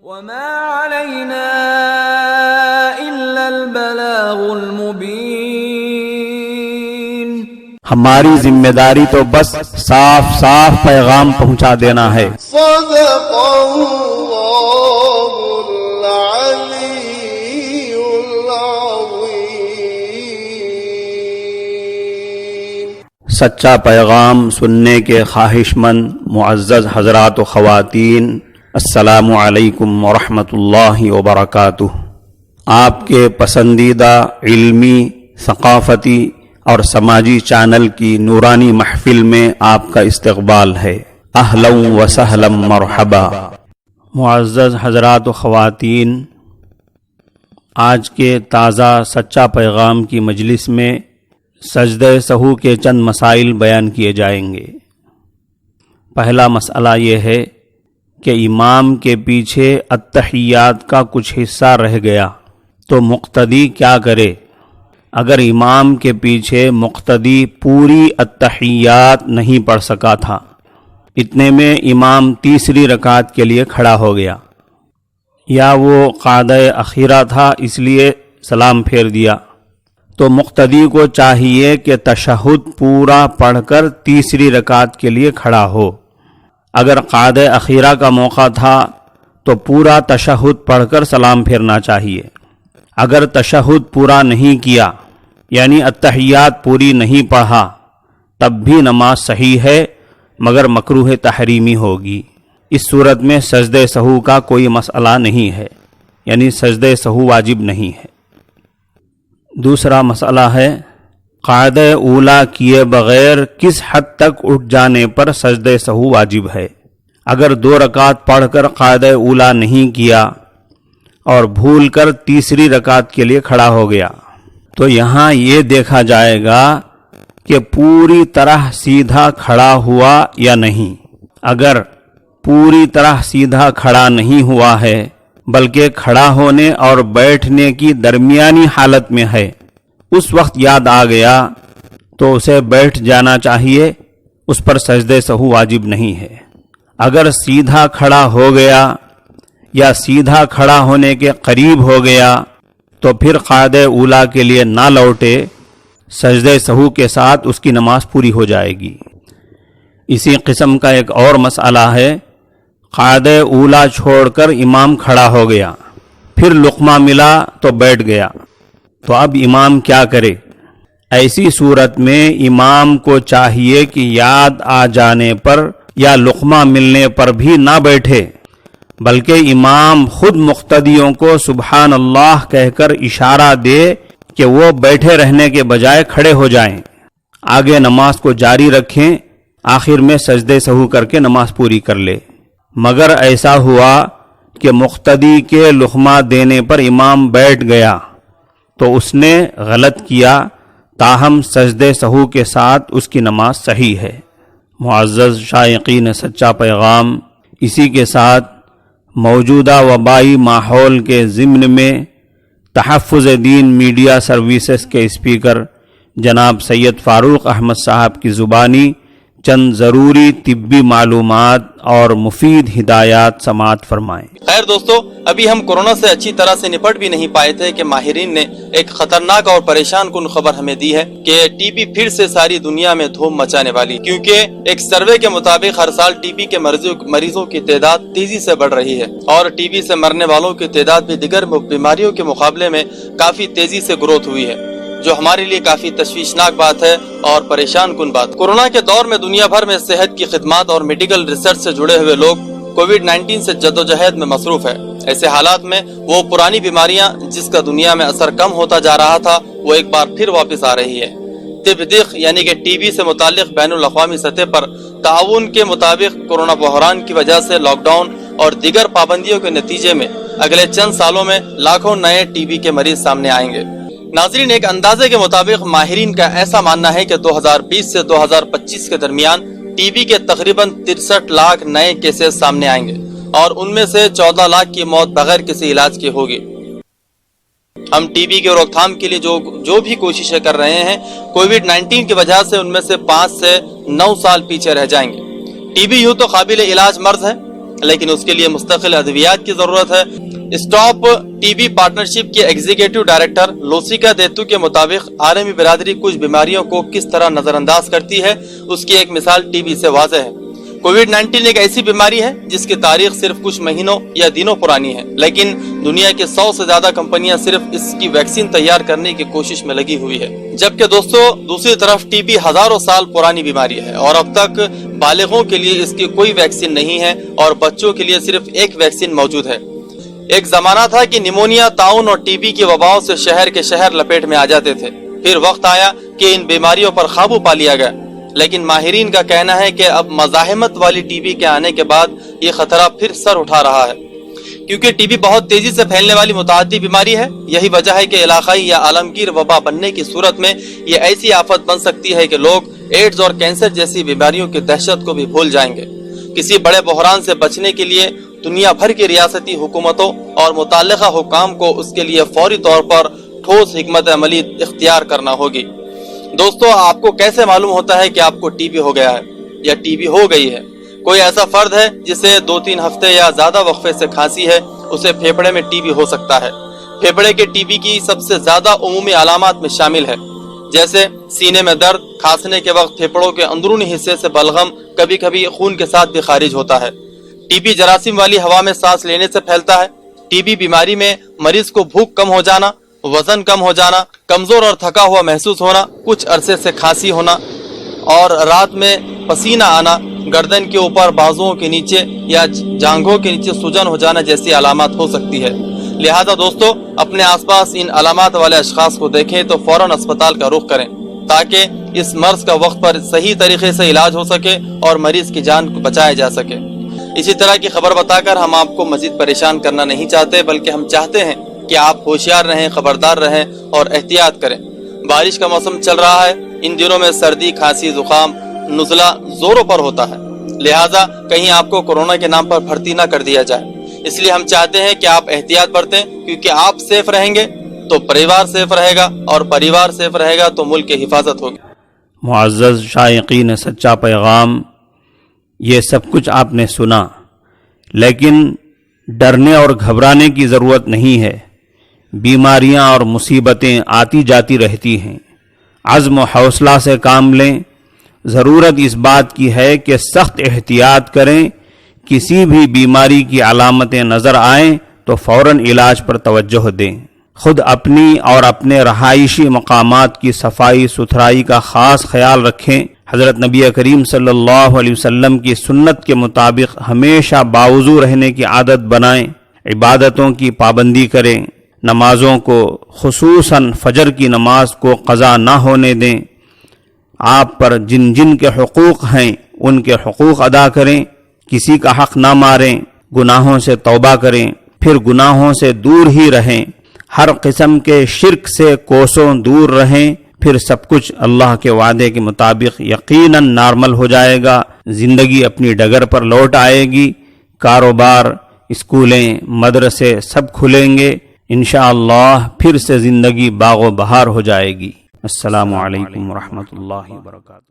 وما علينا إلا البلاغ المبين. ہماری ذمہ داری تو بس صاف صاف پیغام پہنچا دینا ہے. صدق اللہ العلی العظیم. سچا پیغام سننے کے خواہش مند معزز حضرات و خواتین، السلام علیکم ورحمۃ اللہ وبرکاتہ. آپ کے پسندیدہ علمی، ثقافتی اور سماجی چینل کی نورانی محفل میں آپ کا استقبال ہے. اہلا و سہلا مرحبا. معزز حضرات و خواتین، آج کے تازہ سچا پیغام کی مجلس میں سجدہ سہو کے چند مسائل بیان کیے جائیں گے. پہلا مسئلہ یہ ہے کہ امام کے پیچھے التحیات کا کچھ حصہ رہ گیا تو مقتدی کیا کرے؟ اگر امام کے پیچھے مقتدی پوری التحیات نہیں پڑھ سکا تھا، اتنے میں امام تیسری رکعت کے لیے کھڑا ہو گیا، یا وہ قعدہ اخیرہ تھا اس لیے سلام پھیر دیا، تو مقتدی کو چاہیے کہ تشہد پورا پڑھ کر تیسری رکعت کے لیے کھڑا ہو. اگر قعدہ اخیرہ کا موقع تھا تو پورا تشہد پڑھ کر سلام پھیرنا چاہیے. اگر تشہد پورا نہیں کیا یعنی التحیات پوری نہیں پڑھا تب بھی نماز صحیح ہے مگر مکروہ تحریمی ہوگی. اس صورت میں سجدہ سہو کا کوئی مسئلہ نہیں ہے، یعنی سجدہ سہو واجب نہیں ہے. دوسرا مسئلہ ہے قاعدہ اولا کیے بغیر کس حد تک اٹھ جانے پر سجدہ سہو واجب ہے. اگر 2 رکعت پڑھ کر قاعدہ اولا نہیں کیا اور بھول کر تیسری رکعت کے لیے کھڑا ہو گیا تو یہاں یہ دیکھا جائے گا کہ پوری طرح سیدھا کھڑا ہوا یا نہیں. اگر پوری طرح سیدھا کھڑا نہیں ہوا ہے بلکہ کھڑا ہونے اور بیٹھنے کی درمیانی حالت میں ہے، اس وقت یاد آ گیا تو اسے بیٹھ جانا چاہیے، اس پر سجدہ سہو واجب نہیں ہے. اگر سیدھا کھڑا ہو گیا یا سیدھا کھڑا ہونے کے قریب ہو گیا تو پھر قاعدہ اولا کے لیے نہ لوٹے، سجدہ سہو کے ساتھ اس کی نماز پوری ہو جائے گی. اسی قسم کا ایک اور مسئلہ ہے قاعدہ اولا چھوڑ کر امام کھڑا ہو گیا، پھر لقمہ ملا تو بیٹھ گیا، تو اب امام کیا کرے؟ ایسی صورت میں امام کو چاہیے کہ یاد آ جانے پر یا لقمہ ملنے پر بھی نہ بیٹھے، بلکہ امام خود مقتدیوں کو سبحان اللہ کہہ کر اشارہ دے کہ وہ بیٹھے رہنے کے بجائے کھڑے ہو جائیں، آگے نماز کو جاری رکھیں، آخر میں سجدہ سہو کر کے نماز پوری کر لے. مگر ایسا ہوا کہ مقتدی کے لقمہ دینے پر امام بیٹھ گیا تو اس نے غلط کیا، تاہم سجدہ سہو کے ساتھ اس کی نماز صحیح ہے. معزز شائقین سچا پیغام، اسی کے ساتھ موجودہ وبائی ماحول کے ضمن میں تحفظ دین میڈیا سروسز کے اسپیکر جناب سید فاروق احمد صاحب کی زبانی چند ضروری طبی معلومات اور مفید ہدایات سماعت فرمائیں. خیر دوستو، ابھی ہم کورونا سے اچھی طرح سے نپٹ بھی نہیں پائے تھے کہ ماہرین نے ایک خطرناک اور پریشان کن خبر ہمیں دی ہے کہ ٹی بی پھر سے ساری دنیا میں دھوم مچانے والی، کیونکہ ایک سروے کے مطابق ہر سال ٹی بی کے مریضوں کی تعداد تیزی سے بڑھ رہی ہے اور ٹی بی سے مرنے والوں کی تعداد بھی دیگر بیماریوں کے مقابلے میں کافی تیزی سے گروتھ ہوئی ہے، جو ہمارے لیے کافی تشویشناک بات ہے اور پریشان کن بات. کورونا کے دور میں دنیا بھر میں صحت کی خدمات اور میڈیکل ریسرچ سے جڑے ہوئے لوگ کووڈ-19 سے جدوجہد میں مصروف ہے. ایسے حالات میں وہ پرانی بیماریاں جس کا دنیا میں اثر کم ہوتا جا رہا تھا وہ ایک بار پھر واپس آ رہی ہے. طب یعنی کہ ٹی بی سے متعلق بین الاقوامی سطح پر تعاون کے مطابق کورونا بحران کی وجہ سے لاک ڈاؤن اور دیگر پابندیوں کے نتیجے میں اگلے چند سالوں میں لاکھوں نئے ٹی بی کے مریض سامنے آئیں گے. ناظرین، ایک اندازے کے مطابق ماہرین کا ایسا ماننا ہے کہ 2020 سے 2025 کے درمیان ٹی بی کے تقریباً 63 لاکھ نئے کیسز سامنے آئیں گے اور ان میں سے 14 لاکھ کی موت بغیر کسی علاج کے ہوگی. ہم ٹی بی کے روک تھام کے لیے جو بھی کوششیں کر رہے ہیں، کووڈ-19 کی وجہ سے ان میں سے 5 سے 9 سال پیچھے رہ جائیں گے. ٹی بی یوں تو قابل علاج مرض ہے لیکن اس کے لیے مستقل ادویات کی ضرورت ہے۔ اسٹاپ ٹی بی پارٹنرشپ کے ایگزیکٹو ڈائریکٹر لوسیکا دیتو کے مطابق عالمی برادری کچھ بیماریوں کو کس طرح نظر انداز کرتی ہے، اس کی ایک مثال ٹی بی سے واضح ہے۔ کووڈ-19 ایک ایسی بیماری ہے جس کی تاریخ صرف کچھ مہینوں یا دنوں پرانی ہے، لیکن دنیا کے 100 سے زیادہ کمپنیاں صرف اس کی ویکسین تیار کرنے کی کوشش میں لگی ہوئی ہے، جبکہ دوستو دوسری طرف ٹی بی ہزاروں سال پرانی بیماری ہے اور اب تک بالغوں کے لیے اس کی کوئی ویکسین نہیں ہے اور بچوں کے لیے صرف ایک ویکسین موجود ہے۔ ایک زمانہ تھا کہ نمونیا، طاعون اور ٹی بی کی وباؤں سے شہر کے شہر لپیٹ میں آ جاتے تھے، پھر وقت آیا کہ ان بیماریوں پر قابو پا لیا گیا، لیکن ماہرین کا کہنا ہے کہ اب مزاحمت والی ٹی بی کے آنے کے بعد یہ خطرہ پھر سر اٹھا رہا ہے، کیونکہ ٹی بی بہت تیزی سے پھیلنے والی متعدی بیماری ہے۔ یہی وجہ ہے کہ علاقائی یا عالمگیر وبا بننے کی صورت میں یہ ایسی آفت بن سکتی ہے کہ لوگ ایڈز اور کینسر جیسی بیماریوں کی دہشت کو بھی بھول جائیں گے۔ کسی بڑے بحران سے بچنے کے لیے دنیا بھر کی ریاستی حکومتوں اور متعلقہ حکام کو اس کے لیے فوری طور پر ٹھوس حکمت عملی اختیار کرنا ہوگی۔ دوستو، آپ کو کیسے معلوم ہوتا ہے کہ آپ کو ٹی بی ہو گیا ہے یا ٹی بی ہو گئی ہے؟ کوئی ایسا فرد ہے جسے 2-3 ہفتے یا زیادہ وقفے سے کھانسی ہے، اسے پھیپھڑے میں ٹی بی ہو سکتا ہے۔ پھیپھڑے کے ٹی بی کی سب سے زیادہ عمومی علامات میں شامل ہے، جیسے سینے میں درد، کھانسنے کے وقت پھیپھڑوں کے اندرونی حصے سے بلغم، کبھی کبھی خون کے ساتھ بھی خارج ہوتا ہے۔ ٹی بی جراثیم والی ہوا میں سانس لینے سے پھیلتا ہے۔ ٹی بی بیماری میں مریض کو بھوک کم ہو جانا، وزن کم ہو جانا، کمزور اور تھکا ہوا محسوس ہونا، کچھ عرصے سے کھانسی ہونا اور رات میں پسینہ آنا، گردن کے اوپر، بازوؤں کے نیچے یا جانگھوں کے نیچے سوجن ہو جانا جیسی علامات ہو سکتی ہے۔ لہذا دوستو، اپنے آس پاس ان علامات والے اشخاص کو دیکھیں تو فوراً اسپتال کا رخ کریں تاکہ اس مرض کا وقت پر صحیح طریقے سے علاج ہو سکے اور مریض کی جان کو بچایا جا سکے۔ اسی طرح کی خبر بتا کر ہم آپ کو مزید پریشان کرنا نہیں چاہتے، بلکہ ہم چاہتے ہیں کہ آپ ہوشیار رہیں، خبردار رہیں اور احتیاط کریں۔ بارش کا موسم چل رہا ہے، ان دنوں میں سردی، کھانسی، زکام، نزلہ زوروں پر ہوتا ہے، لہٰذا کہیں آپ کو کورونا کے نام پر بھرتی نہ کر دیا جائے۔ اس لیے ہم چاہتے ہیں کہ آپ احتیاط برتیں، کیونکہ آپ سیف رہیں گے تو پریوار سیف رہے گا اور پریوار سیف رہے گا تو ملک کی حفاظت ہوگی۔ معزز شائقین سچا پیغام، یہ سب کچھ آپ نے سنا، لیکن ڈرنے اور گھبرانے کی ضرورت نہیں ہے۔ بیماریاں اور مصیبتیں آتی جاتی رہتی ہیں، عزم و حوصلہ سے کام لیں۔ ضرورت اس بات کی ہے کہ سخت احتیاط کریں، کسی بھی بیماری کی علامتیں نظر آئیں تو فوراً علاج پر توجہ دیں۔ خود اپنی اور اپنے رہائشی مقامات کی صفائی ستھرائی کا خاص خیال رکھیں۔ حضرت نبی کریم صلی اللہ علیہ وسلم کی سنت کے مطابق ہمیشہ باوضو رہنے کی عادت بنائیں، عبادتوں کی پابندی کریں، نمازوں کو خصوصاً فجر کی نماز کو قضا نہ ہونے دیں۔ آپ پر جن جن کے حقوق ہیں ان کے حقوق ادا کریں، کسی کا حق نہ ماریں، گناہوں سے توبہ کریں، پھر گناہوں سے دور ہی رہیں، ہر قسم کے شرک سے کوسوں دور رہیں، پھر سب کچھ اللہ کے وعدے کے مطابق یقیناً نارمل ہو جائے گا، زندگی اپنی ڈگر پر لوٹ آئے گی، کاروبار، اسکولیں، مدرسے سب کھلیں گے، انشاءاللہ پھر سے زندگی باغ و بہار ہو جائے گی۔ السلام علیکم ورحمۃ اللہ وبرکاتہ۔